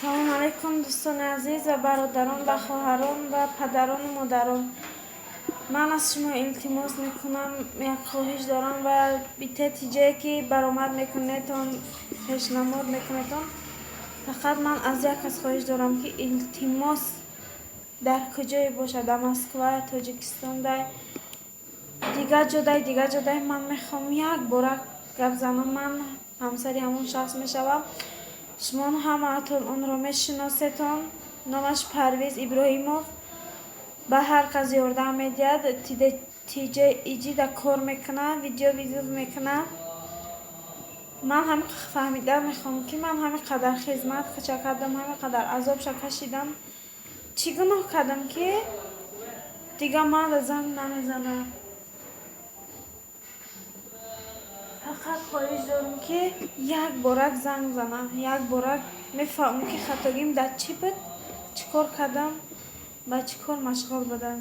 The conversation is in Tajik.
салом алайкум дӯстони азиз ва бародарон ва хоҳарон ва падарону модарон. Ман аз шумо илтимос мекунам, як хоҳиш дорам ва битети ҷое ки баромад мекунедон, пешнамод мекунедон. Фақат ман аз як кас хоҳиш дорам ки илтимос дар куҷое бошад, дар Москва, Тоҷикистон, дар дигар ҷодай ман мехоҳам як бора гап занам. Ман ҳамсари ҳамон шахс мешавам. Шумо ҳамаатон онро мешиносетон. Номаш Парвиз Иброҳимов. Ба ҳар кас ёрдам медиҳад. Тиҷа иҷида кор мекунад, видео мекунад. Ман ҳамин фаҳмидан мехоҳам ки ман ҳамин қадар хизмат кардам, ҳамин қадар азобша кашидам. Чӣ гуноҳ кардам ки дигар марда занг намезанад? Фақат хоҳиш дорам ки як борак занг занам, як борак мефаҳмам ки хатогим дар чӣ буд, чӣ кор кардам, ба чӣ кор машғул будам.